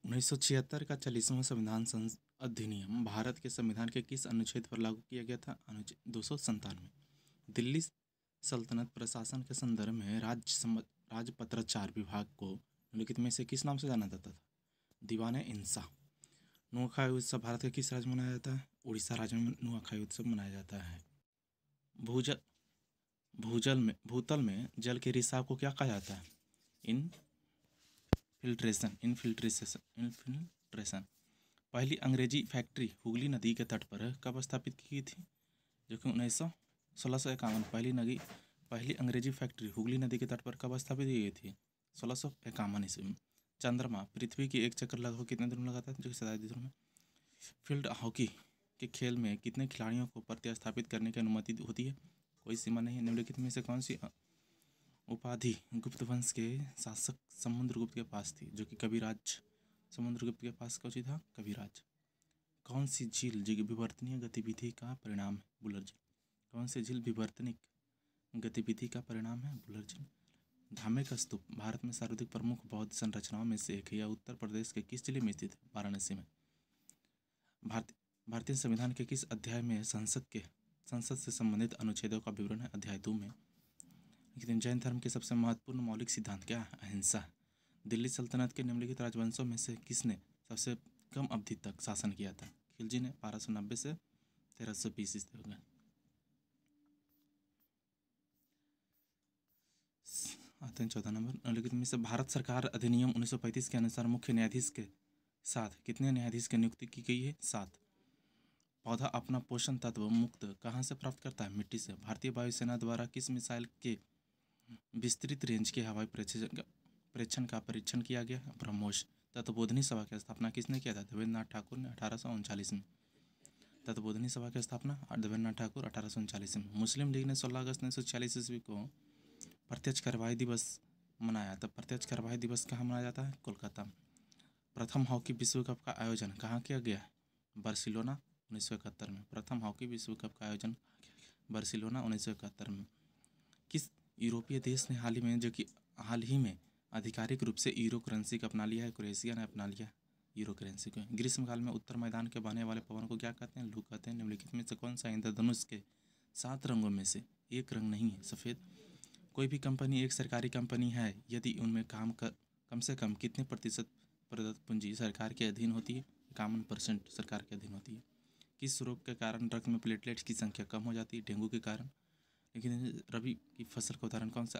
1976 का 40वां संविधान अधिनियम भारत के संविधान के किस अनुच्छेद पर लागू किया गया था? अनुच्छेद 297। दिल्ली सल्तनत प्रशासन के संदर्भ में राजपत्राचार विभाग को निम्नलिखित में से किस नाम से जाना जाता था? दीवाने इंसाफ। नुआखाई उत्सव भारत के किस राज्य में मनाया जाता है? उड़ीसा राज्य में नुआखाई उत्सव मनाया जाता है। भूतल में जल के रिसाव को क्या कहा जाता है? इनफिल्ट्रेशन। पहली अंग्रेजी फैक्ट्री हुगली नदी के तट पर कब स्थापित की गई थी? जो कि 1651। पहली अंग्रेजी फैक्ट्री हुगली नदी के तट पर कब स्थापित की गई थी? 1651 ईस्वी में। चंद्रमा पृथ्वी की एक चक्कर लगभग कितने दिन में लगाता है? जो कि 27 दिनों में। फील्ड हॉकी के खेल में कितने खिलाड़ियों को प्रतिस्थापित करने की अनुमति होती है? कोई सीमा नहीं है। निम्नलिखित में से कौन सी उपाधि गुप्त वंश के शासक समुद्रगुप्त के पास थी? जो कि कविराज। समुद्रगुप्त के पास कौन सी था? कविराज। कौन सी झील विवर्तनीय गतिविधि का परिणाम है? बुलर झील। कौन सी झील विवर्तनिक गतिविधि का परिणाम है? बुलर झील। धार्मिक स्तूप भारत में सर्वाधिक प्रमुख बौद्ध संरचनाओं में से एक है। यह उत्तर प्रदेश के किस जिले में स्थित है? वाराणसी में। भारतीय संविधान के किस अध्याय में संसद से संबंधित अनुच्छेदों का विवरण है? अध्याय 2 में। लेकिन जैन धर्म के सबसे महत्वपूर्ण मौलिक सिद्धांत क्या है? अहिंसा। दिल्ली सल्तनत के निम्नलिखित राजवंशों में से किसने सबसे कम अवधि तक शासन किया था? खिलजी ने 1290 से 1320 ईस्वी तक। आते हैं 14 नंबर। निम्नलिखित में से भारत सरकार अधिनियम 1935 के अनुसार मुख्य न्यायाधीश के साथ कितने न्यायाधीश की नियुक्ति की गई है? 7। पौधा अपना पोषण तत्व मुक्त कहाँ से प्राप्त करता है? मिट्टी से। भारतीय वायुसेना द्वारा किस मिसाइल के विस्तृत रेंज के हवाई प्रेक्षण का परीक्षण किया गया? ब्रह्मोस। तत्वबोधिनी सभा की स्थापना किसने किया था? देवेंद्रनाथ ठाकुर ने 1839 में। तत्वबोधिनी सभा की स्थापना देवेंद्रनाथ ठाकुर 1839 में। मुस्लिम लीग ने 16 अगस्त 1946 ईस्वी को प्रत्यक्ष कार्रवाई दिवस मनाया। तब प्रत्यक्ष कार्रवाई दिवस कहाँ मनाया जाता है? कोलकाता में। प्रथम हॉकी विश्व कप का आयोजन कहाँ किया गया? बार्सिलोना 1971 में। प्रथम हॉकी विश्व कप का आयोजन बार्सिलोना 1971 में। किस यूरोपीय देश ने हाल ही में आधिकारिक रूप से यूरो करेंसी को अपना लिया है? क्रोएशिया ने अपना लिया यूरो करेंसी को। ग्रीष्मकाल में उत्तर मैदान के बहने वाले पवन को क्या कहते हैं? लू कहते हैं। निम्नलिखित में से कौन सा इंद्रधनुष के 7 रंगों में से एक रंग नहीं है? सफ़ेद। कोई भी कंपनी एक सरकारी कंपनी है यदि उनमें कम से कम कितने प्रतिशत प्रदत्त पूंजी सरकार के अधीन होती है? 51% सरकार के अधीन होती है। किस रोग के कारण रक्त में प्लेटलेट्स की संख्या कम हो जाती है? डेंगू के कारण। लेकिन रबी की फसल का उदाहरण कौन सा?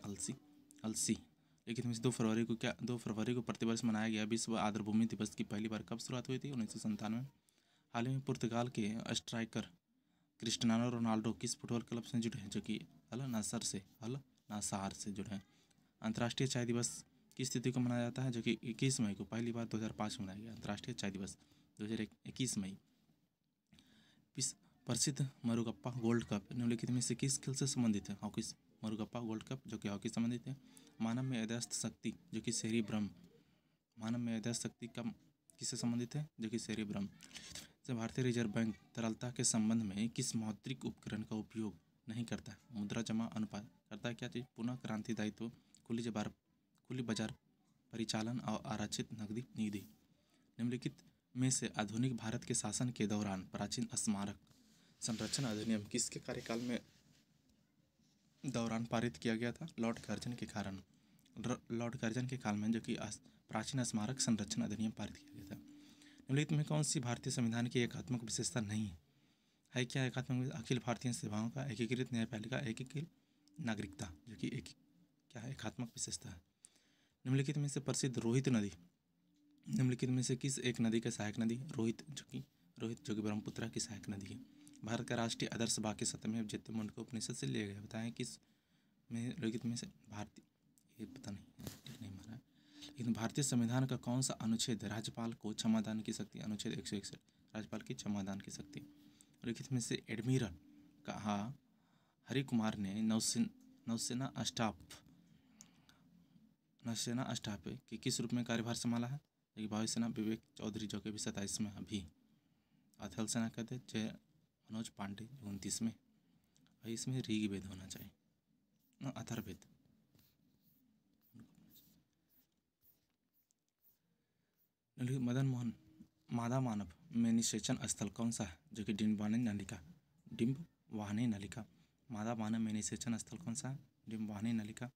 अलसी। लेकिन 2 फरवरी को प्रतिवर्ष मनाया गया विश्व आर्द्रभूमि दिवस की पहली बार कब शुरुआत हुई थी? 1997। हाल ही में पुर्तगाल के स्ट्राइकर क्रिस्टियानो रोनाल्डो किस फुटबॉल क्लब से जुड़े हैं? जो कि अल नासार से जुड़े हैं। अंतर्राष्ट्रीय चाय दिवस किस तिथि को मनाया जाता है? जो कि 21 मई को पहली बार 2005 में मनाया गया। अंतर्राष्ट्रीय चाय दिवस 2021 मई। प्रसिद्ध मरुगप्पा गोल्ड कप निम्नलिखित में से किस खेल से संबंधित है? हॉकी से। मरुगप्पा गोल्ड कप जो कि हॉकी से संबंधित है। मानव में अध्यस्त शक्ति जो कि सेरिब्रम। मानव में अध्यस्त शक्ति कम किससे संबंधित है? जो कि सेरिब्रम से। भारतीय रिजर्व बैंक तरलता के संबंध में किस मौद्रिक उपकरण का उपयोग नहीं करता है? मुद्रा जमा अनुपात। करता है क्या चीज़? पुनः क्रांति दायित्व, खुली बाजार परिचालन और आरक्षित नकदी निधि। निम्नलिखित में से आधुनिक भारत के शासन के दौरान प्राचीन स्मारक संरक्षण अधिनियम किसके कार्यकाल में दौरान पारित किया गया था? लॉर्ड कर्जन के कारण। लॉर्ड कर्जन के काल में जो कि प्राचीन स्मारक संरक्षण अधिनियम पारित किया गया था। निम्नलिखित में कौन सी भारतीय संविधान की एकात्मक विशेषता नहीं है? क्या एकात्मक? अखिल भारतीय सेवाओं का एकीकृत न्यायपालिका, एकीकृत नागरिकता जो कि क्या है? एकात्मक विशेषता है। निम्नलिखित में से प्रसिद्ध रोहित नदी निम्नलिखित में से किस एक नदी की सहायक नदी? रोहित जो कि ब्रह्मपुत्र की सहायक नदी है। भारत का राष्ट्रीय आदर्श वाक्य सत्यमेव जयते मुंडको उपनिषद से लिया गया। बताएं किस में निम्नलिखित में से भारतीय ये पता नहीं ठीक नहीं माना है। लेकिन भारतीय संविधान का कौन सा अनुच्छेद राज्यपाल को क्षमादान की शक्ति? अनुच्छेद 161 राज्यपाल की क्षमादान की शक्ति। निम्नलिखित में से एडमिरल कहा हरि कुमार ने नौसेना स्टाफ के किस रूप में कार्यभार संभाला है? वायुसेना विवेक चौधरी जो कि 27 में। अभी थल सेना कहते जय मनोज पांडे 29 में। भाई इसमें ऋग्वेद होना चाहिए, मदन मोहन मादा मानव में निषेचन स्थल कौन सा है? जो कि डिम्बवानी नलिका। डिम्बवानी नलिका। मादा मानव में निषेचन स्थल कौन सा है? डिम्बवानी नलिका।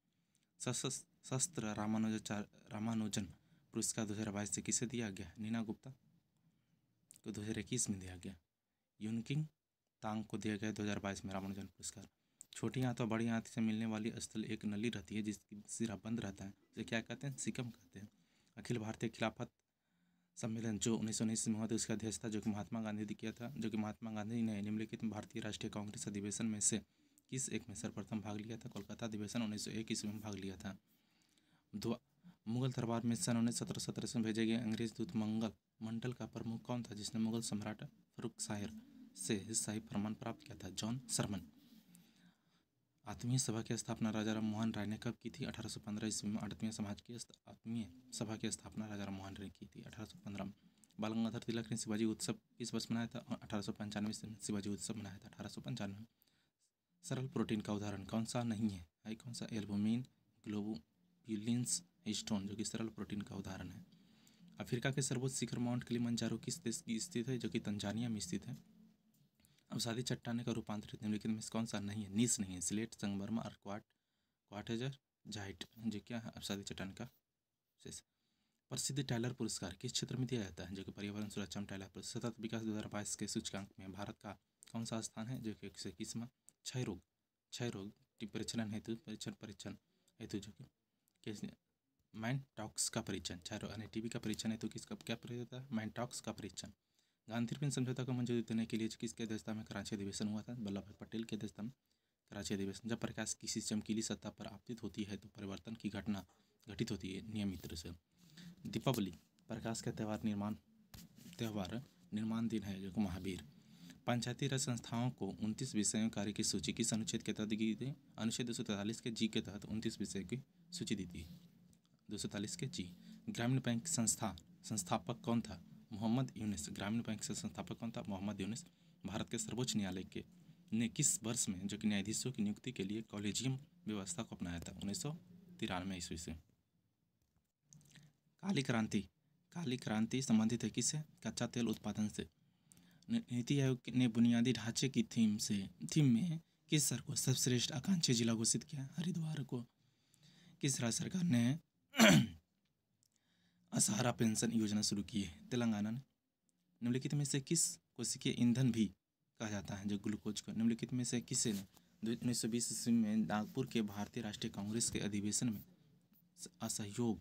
शस्त्र रामानुजन पुरस्कार 2022 से किसे दिया गया? नीना गुप्ता को 2021 में दिया गया। यूनकिंग तांग को दिया गया 2022 में रामानुजन पुरस्कार। छोटी आंत और बड़ी आंत से मिलने वाली स्थल एक नली रहती है जिसकी सिरा बंद रहता है, इसे क्या कहते हैं? सिकम कहते हैं। अखिल भारतीय खिलाफत सम्मेलन जो 1919 में हुआ था उसका अध्यक्ष था जो कि महात्मा गांधी ने किया था। जो कि महात्मा गांधी ने निम्नलिखित भारतीय राष्ट्रीय कांग्रेस अधिवेशन में से किस एक में सर्वप्रथम भाग लिया था? कोलकाता अधिवेशन 1901 ईस्वी में भाग लिया था। मुगल दरबार में सन 1717 में भेजे गए अंग्रेज दूत मंडल का प्रमुख कौन था जिसने मुगल सम्राट फर्रुखशाह से शाही फरमान प्राप्त किया था? जॉन सरमन। आत्मीय सभा की स्थापना राजा राम मोहन राय ने कब की थी? 1815 ईस्वी में। आत्मीय सभा की स्थापना राजा राम मोहन राय की थी 1815 में। बाल गंगाधर तिलक ने शिवाजी उत्सव किस वर्ष मनाया था? 1895 में शिवाजी उत्सव मनाया था 1895 में। सरल प्रोटीन का उदाहरण कौन सा नहीं है? कौन सा? एल्बुमिन, ग्लोबुलिन्स, हिस्टोन, जो कि सरल प्रोटीन का उदाहरण है। अफ्रीका के सर्वोच्च शिखर माउंट किलिमंजारो किस देश की स्थित है? जो कि तंजानिया में स्थित है। अवसादी चट्टाने का रूपांतरित निम्नलिखित में कौन सा नहीं है? नीस नहीं है। सिलेट, संगमरमर और क्वार्टेजर जाइट जो क्या है? अवसादी चट्टान का शेष। प्रसिद्ध टाइलर पुरस्कार किस क्षेत्र में दिया जाता है? जो कि पर्यावरण सुरक्षा में टाइलर पुरस्कार। सतत विकास 2022 के सूचकांक में भारत का कौन सा स्थान है? जो कि 121वां। क्षय रोग परिचलन हेतु जो कि मैनटॉक्स का परीक्षण, क्षय रोग यानी टीबी का परीक्षण हेतु किसका क्या प्रयोग होता है? मैनटॉक्स का परीक्षण। गांधी पिन समझौता को मंजूरी देने के लिए किसके अध्यक्षता में कराची अधिवेशन हुआ था? वल्लभ भाई पटेल के अध्यक्षता में कराची अधिवेशन। जब प्रकाश किसी चमकीली सतह पर आपतित होती है तो परिवर्तन की घटना घटित होती है नियमित रूप से। दीपावली प्रकाश का त्यौहार निर्माण दिन है जो कि महावीर। पंचायती राज संस्थाओं को 29 विषयों कार्य की सूची किस अनुच्छेद के तहत दी गई? अनुच्छेद 243 के जी के तहत 29 विषय की सूची दी थी। 243 के जी। ग्रामीण बैंक संस्थापक कौन था? मोहम्मद यूनुस। ग्रामीण बैंक से संस्थापक कौन था? मोहम्मद यूनुस। भारत के सर्वोच्च न्यायालय ने किस वर्ष में जो कि न्यायाधीशों की नियुक्ति के लिए कॉलेजियम व्यवस्था को अपनाया था? 1993 ईस्वी से। काली क्रांति संबंधित है किससे? कच्चा तेल उत्पादन से। नीति आयोग ने बुनियादी ढांचे की थीम में किस शहर को सर्वश्रेष्ठ आकांक्षी जिला घोषित किया? हरिद्वार को। किस राज्य सरकार ने असहारा पेंशन योजना शुरू की है? तेलंगाना ने। निम्नलिखित में से किस कोशिकीय ईंधन भी कहा जाता है? जो ग्लूकोज को। निम्नलिखित में से किसे ने 1920 ईस्वी में नागपुर के भारतीय राष्ट्रीय कांग्रेस के अधिवेशन में असहयोग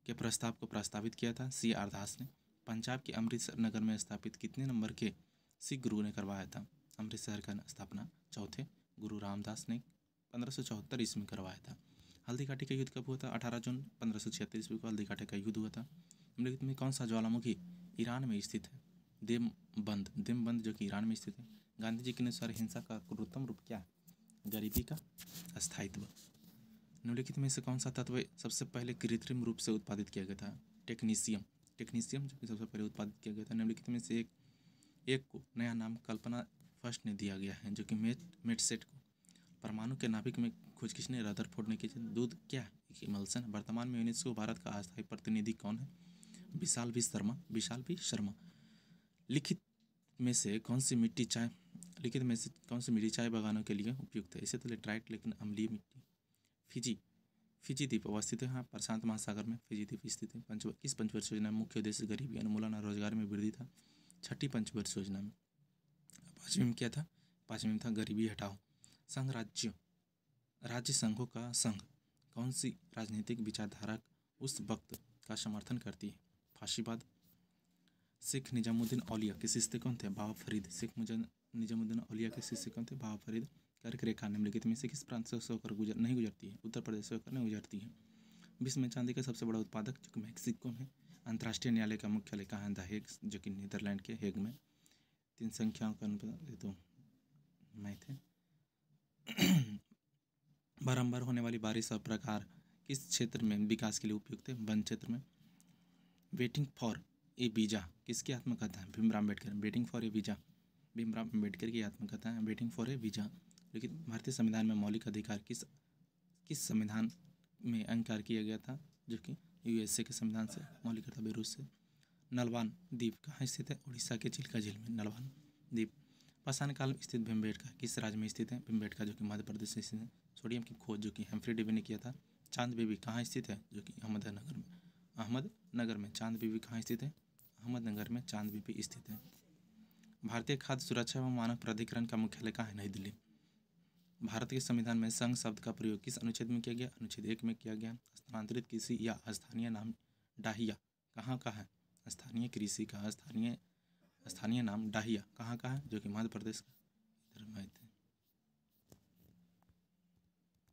के प्रस्ताव को प्रस्तावित किया था? CR दास ने। पंजाब के अमृतसर नगर में स्थापित कितने नंबर के सिख गुरु ने करवाया था अमृतसर का स्थापना? चौथे गुरु रामदास ने 1574 ईस्वी में करवाया था। हल्दी घाटी का युद्ध कब हुआ था? 18 जून 1576 ईस्वी को हल्दी घाटी का युद्ध हुआ था। निम्नलिखित में कौन सा ज्वालामुखी ईरान में स्थित है? देवबंद जो कि ईरान में स्थित है। गांधी जी के अनुसार हिंसा का क्रूरतम रूप क्या है? गरीबी का अस्थायित्व। निम्नलिखित में से कौन सा तत्व सबसे पहले कृत्रिम रूप से उत्पादित किया गया था? टेक्नीशियम जो कि सबसे पहले उत्पादित किया गया था। निम्नलिखित में से एक को नया नाम कल्पना फर्स्ट ने दिया गया है जो कि मेटसेट को। परमाणु के नाभिक में खोज किसने? रदरफोर्ड ने की थी। दूध क्या है? इमल्सन। वर्तमान में यूनेस्को भारत का अस्थायी प्रतिनिधि कौन है? विशाल भी शर्मा। लिखित में से कौन सी मिट्टी चाय बागानों के लिए उपयुक्त है? इसे तो लेटराइट लेकिन अम्लीय मिट्टी। फिजी द्वीप अवस्थित है प्रशांत महासागर में फिजी द्वीप स्थित है। किस पंचवर्षीय योजना में मुख्य उद्देश्य गरीबी उन्मूलन और रोजगार में वृद्धि था? छठी पंचवर्षीय योजना में। पाँचवीं में क्या था? पाँचवीं में था गरीबी हटाओ। संघ राज्य संघों का संघ कौन सी राजनीतिक विचारधारा उस वक्त का समर्थन करती है? फाशीवाद। शेख निजामुद्दीन औलिया के शिष्य कौन थे? बाबा फरीद। शेख निजामुद्दीन औलिया के शिष्य कौन थे? बाबा फरीद। कर्क रेखा निम्नलिखित में से किस प्रांत से होकर नहीं गुजरती है? उत्तर प्रदेश से होकर नहीं गुजरती है। विश्व में चांदी का सबसे बड़ा उत्पादक जो कि मैक्सिको है। अंतर्राष्ट्रीय न्यायालय का मुख्यालय कहाँ है? द हेग जो कि नीदरलैंड के हेग में। 3 संख्याओं का तो मैथ है। बारंबार होने वाली बारिश और प्रकार किस क्षेत्र में विकास के लिए उपयुक्त है? वन क्षेत्र में। वेटिंग फॉर ए वीजा किसकी आत्मकथा है? Bhimrao Ambedkar. Waiting for A visa Bhimrao Ambedkar की आत्मकथा है वेटिंग फॉर ए वीजा। लेकिन भारतीय संविधान में मौलिक अधिकार किस संविधान में अंगीकार किया गया था? जो कि यूएसए के संविधान से, मौलिक कर्तव्य रूस से। नलवान द्वीप कहाँ स्थित है? उड़ीसा के चिल्का झील में नलवान द्वीप। पाषाण काल में स्थित भीमबेटका किस राज्य में स्थित है? भीमबेटका जो कि मध्य प्रदेश में स्थित है। सोडियम की खोज जो कि हेम्फ्री डेवी ने किया था। चांद बीबी कहाँ स्थित है? जो कि अहमदनगर में। अहमदनगर में चांद बीबी कहाँ स्थित है? अहमदनगर में चांद बीबी स्थित है। भारतीय खाद्य सुरक्षा एवं मानक प्राधिकरण का मुख्यालय कहाँ है? नई दिल्ली। भारत के संविधान में संघ शब्द का प्रयोग किस अनुच्छेद में किया गया? अनुच्छेद 1 में किया गया। स्थानांतरित कृषि या स्थानीय नाम डाहिया कहाँ का है? स्थानीय कृषि का स्थानीय नाम डाहिया कहाँ का है? जो कि मध्य प्रदेश का इधर में थे।